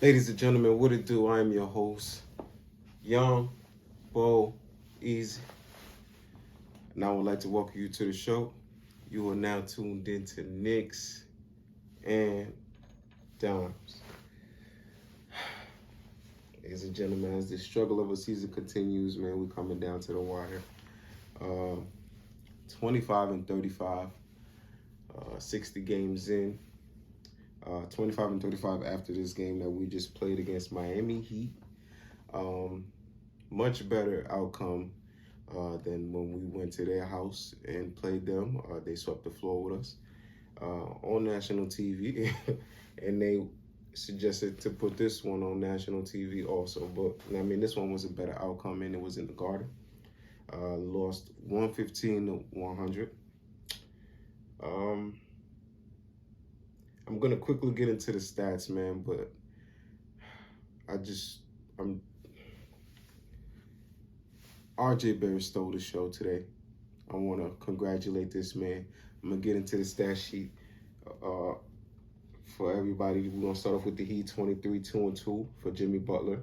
Ladies and gentlemen, what it do? I am your host, Young, Bo, Easy, and I would like to welcome you to the show. You are now tuned into Knicks and Dimes. Ladies and gentlemen, as the struggle of a season continues, man, we're coming down to the wire. Uh, 25 and 35, 60 games in. 25 and 35 after this game that we just played against Miami Heat. Um, Much better outcome than when we went to their house and played them. They swept the floor with us on national TV, and they suggested to put this one on national TV also. But I mean, this one was a better outcome, and it was in the Garden. Lost 115 to 100. I'm gonna quickly get into the stats, man, but I'm RJ Barrett stole the show today. I want to congratulate this man. I'm going to get into the stat sheet for everybody. We're going to start off with the Heat, 23, 2-2 for Jimmy Butler.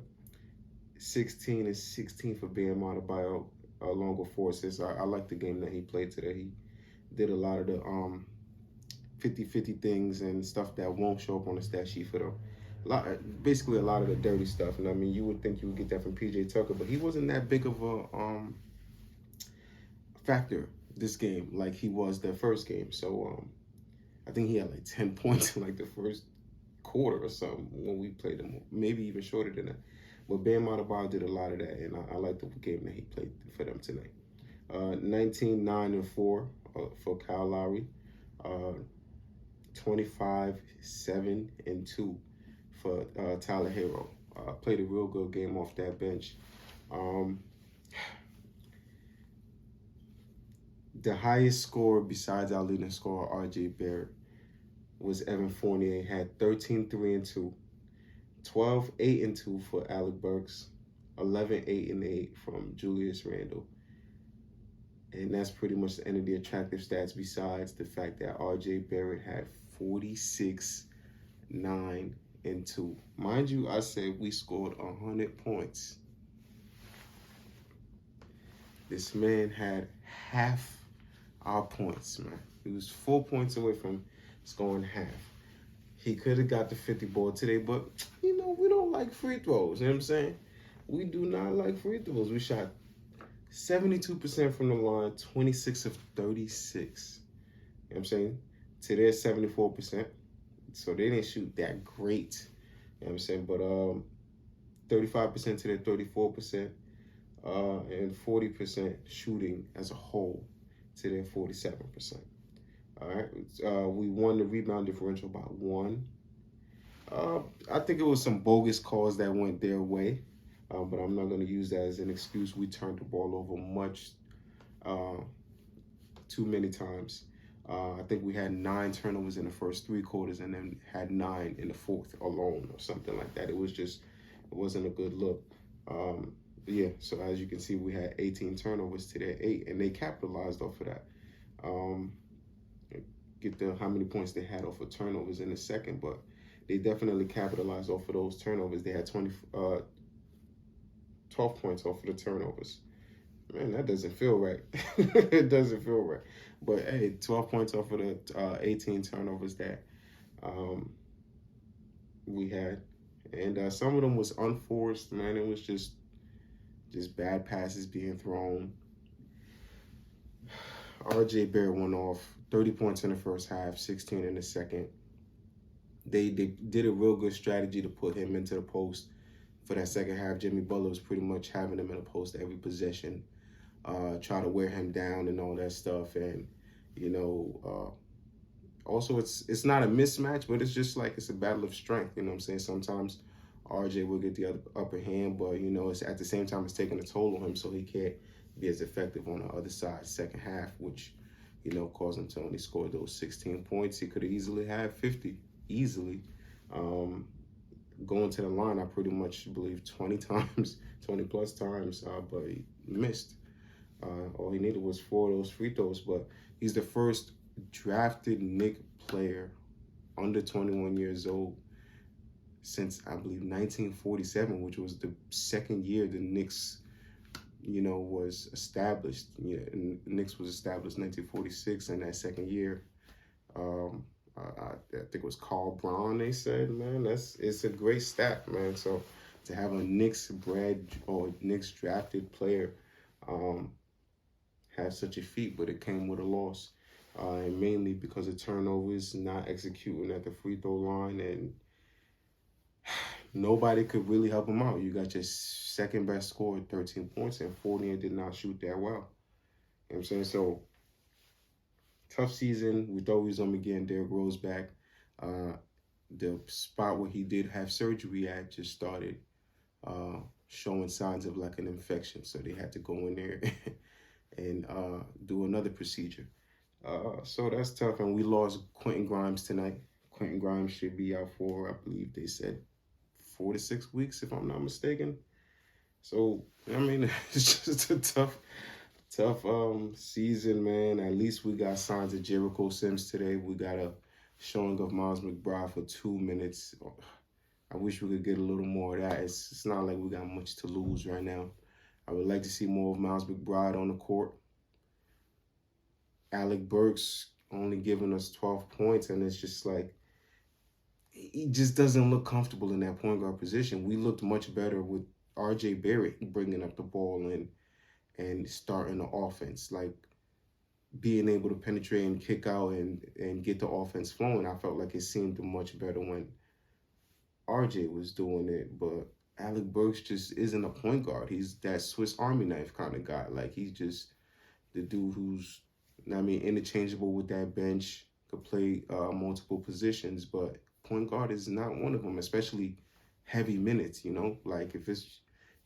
16 and 16 for Bam Adebayo, along with 4 assists. I like the game that he played today. He did a lot of the 50-50 things and stuff that won't show up on the stat sheet for them. Basically a lot of the dirty stuff. And I mean, you would think you would get that from PJ Tucker, but he wasn't that big of a factor this game like he was the first game. So I think he had like 10 points in like the first quarter or something when we played him, maybe even shorter than that. But Bam Adebayo did a lot of that, and I like the game that he played for them tonight. 19, 9, and 4 for Kyle Lowry. 25, 7, and 2 for Tyler Hero. Played a real good game off that bench. The highest scorer besides our leading scorer, RJ Barrett, was Evan Fournier. Had 13, 3, and 2. 12, 8, and 2 for Alec Burks. 11, 8, and 8 from Julius Randle. And that's pretty much the end of the attractive stats, besides the fact that RJ Barrett had 46, 9, and 2. Mind you, I said we scored 100 points. This man had half our points, man. He was 4 points away from scoring half. He could have got the 50 ball today, but, you know, we don't like free throws. You know what I'm saying? We do not like free throws. We shot 72% from the line, 26 of 36. You know what I'm saying? Today, 74%. So they didn't shoot that great. You know what I'm saying? But 35% to their 34%. And 40% shooting as a whole to their 47%. All right. We won the rebound differential by 1. I think it was some bogus calls that went their way. But I'm not going to use that as an excuse. We turned the ball over too many times. I think we had 9 turnovers in the first 3 quarters and then had 9 in the fourth alone or something like that. It wasn't a good look. Yeah, so as you can see, we had 18 turnovers to their 8, and they capitalized off of that. Get how many points they had off of turnovers in a second, but they definitely capitalized off of those turnovers. They had 12 points off of the turnovers. Man, that doesn't feel right. It doesn't feel right. But hey, 12 points off of the 18 turnovers that we had. And some of them was unforced, man. It was just bad passes being thrown. RJ Barrett went off 30 points in the first half, 16 in the second. They did a real good strategy to put him into the post for that second half. Jimmy Butler was pretty much having him in a post every possession, try to wear him down and all that stuff. And, you know, also it's not a mismatch, but it's just like it's a battle of strength. You know what I'm saying? Sometimes RJ will get the upper hand, but, you know, it's at the same time it's taking a toll on him, so he can't be as effective on the other side second half, which, you know, caused him to only score those 16 points. He could have easily had 50, easily. Going to the line, I pretty much believe 20 plus times, but he missed. All he needed was 4 of those free throws, but he's the first drafted Knicks player under 21 years old since I believe 1947, which was the second year the Knicks, was established. Yeah, and Knicks was established 1946, and that second year, I think it was Carl Braun. They said, man, it's a great stat, man. So to have a Knicks drafted player have such a feat, but it came with a loss, and mainly because of turnovers, not executing at the free throw line, and nobody could really help him out. You got your second best scorer, 13 points, and Fournier did not shoot that well. You know what I'm saying? So, tough season. We thought we was going to get Derrick Rose back. The spot where he did have surgery at just started showing signs of like an infection. So they had to go in there and do another procedure. So that's tough. And we lost Quentin Grimes tonight. Quentin Grimes should be out for, I believe they said, 4 to 6 weeks, if I'm not mistaken. So, I mean, it's just a tough season, man. At least we got signs of Jericho Sims today. We got a showing of Miles McBride for 2 minutes. I wish we could get a little more of that. It's not like we got much to lose right now. I would like to see more of Miles McBride on the court. Alec Burks only giving us 12 points, and it's just like, he just doesn't look comfortable in that point guard position. We looked much better with R.J. Barrett bringing up the ball and starting the offense, like being able to penetrate and kick out and get the offense flowing. I felt like it seemed much better when R.J. was doing it, but Alec Burks just isn't a point guard. He's that Swiss Army knife kind of guy. Like, he's just the dude who's, interchangeable with that bench, could play multiple positions, but point guard is not one of them, especially heavy minutes, Like, if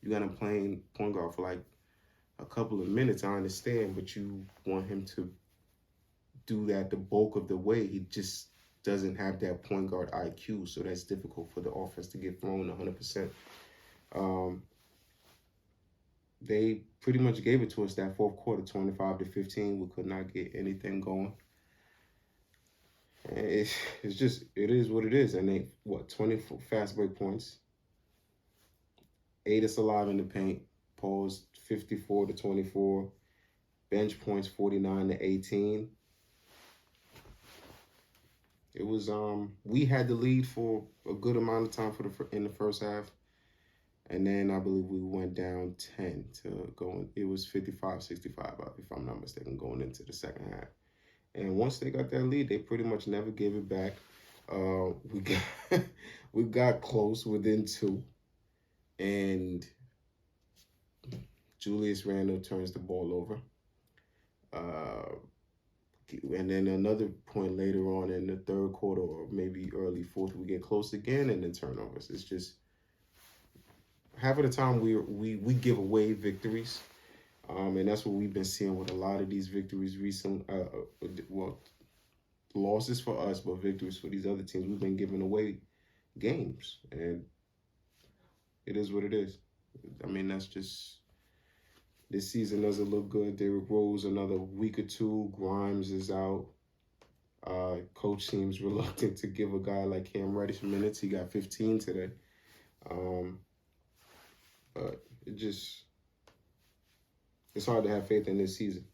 you got him playing point guard for like a couple of minutes, I understand, but you want him to do that the bulk of the way. He just doesn't have that point guard IQ, so that's difficult for the offense to get thrown 100%. They pretty much gave it to us that fourth quarter, 25-15. We could not get anything going. It's just, it is what it is. And they, 20 fast break points. Ate us alive in the paint. Pause 54-24. Bench points 49-18. It was, we had the lead for a good amount of time in the first half. And then I believe we went down 10 to go. It was 55-65, if I'm not mistaken, going into the second half. And once they got that lead, they pretty much never gave it back. We got close within 2, and Julius Randle turns the ball over. And then another point later on in the third quarter, or maybe early fourth, we get close again, and then turnovers. It's just, half of the time we give away victories. And that's what we've been seeing with a lot of these victories recently. Losses for us, but victories for these other teams. We've been giving away games, and it is what it is. That's just, this season doesn't look good. Derrick Rose, another week or two. Grimes is out. Coach seems reluctant to give a guy like Cam Reddish minutes. He got 15 today. But it's hard to have faith in this season.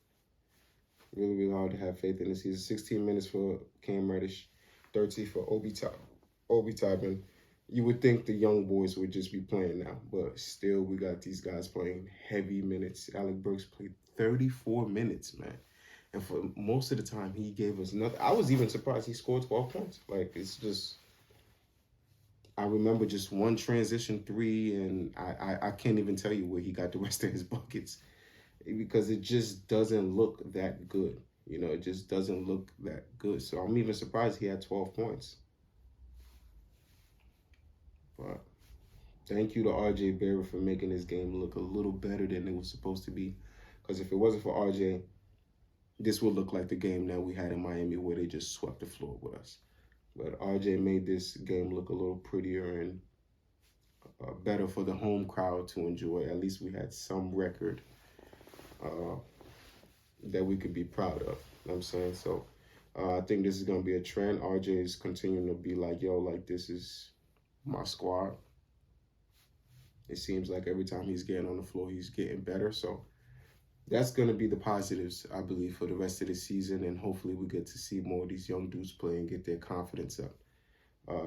Really, really hard to have faith in this season. 16 minutes for Cam Reddish, 13 for Obi Toppin. You would think the young boys would just be playing now, but still we got these guys playing heavy minutes. Alec Burks played 34 minutes, man. And for most of the time, he gave us nothing. I was even surprised he scored 12 points. Like, it's just, I remember just one transition 3, and I can't even tell you where he got the rest of his buckets, because it just doesn't look that good. It just doesn't look that good. So I'm even surprised he had 12 points. But thank you to R.J. Barrett for making this game look a little better than it was supposed to be. Because if it wasn't for R.J., this would look like the game that we had in Miami where they just swept the floor with us. But R.J. made this game look a little prettier and better for the home crowd to enjoy. At least we had some record that we could be proud of. You know what I'm saying? So I think this is going to be a trend. RJ is continuing to be like, yo, like, this is my squad. It seems like every time he's getting on the floor, he's getting better. So that's going to be the positives, I believe, for the rest of the season. And hopefully we get to see more of these young dudes play and get their confidence up.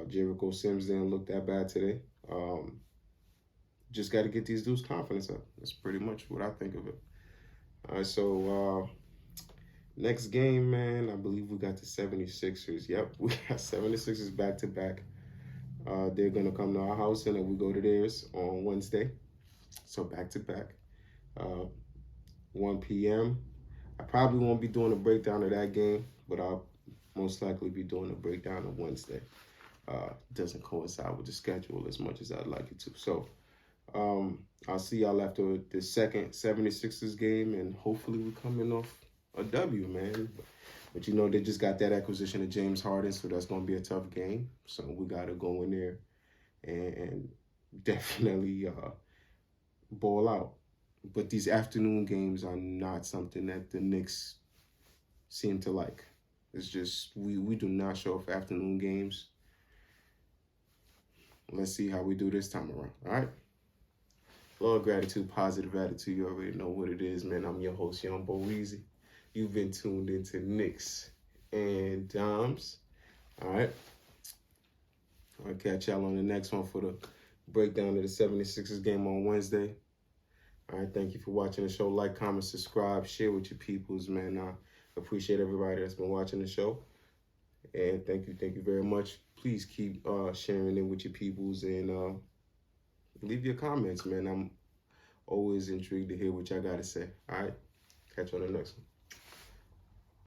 Jericho Sims didn't look that bad today. Just got to get these dudes' confidence up. That's pretty much what I think of it. All right, so next game, man, I believe we got the 76ers. Yep, we got 76ers back-to-back. They're going to come to our house, and then we go to theirs on Wednesday. So back-to-back. 1 p.m. I probably won't be doing a breakdown of that game, but I'll most likely be doing a breakdown of Wednesday. Doesn't coincide with the schedule as much as I'd like it to. So I'll see y'all after the second 76ers game, and hopefully we're coming off a W, man. But you know, they just got that acquisition of James Harden, so that's going to be a tough game. So we got to go in there and definitely ball out. But these afternoon games are not something that the Knicks seem to like. It's just, we do not show up for afternoon games. Let's see how we do this time around, all right? Love, gratitude, positive attitude. You already know what it is, man. I'm your host, Young Bo Weezy. You've been tuned into Knicks and Dimes, all right? I'll catch y'all on the next one for the breakdown of the 76ers game on Wednesday. All right, thank you for watching the show. Like, comment, subscribe, share with your peoples, man. I appreciate everybody that's been watching the show. And thank you very much. Please keep sharing it with your peoples and leave your comments, man. I'm always intrigued to hear what y'all got to say. All right, catch you on the next one.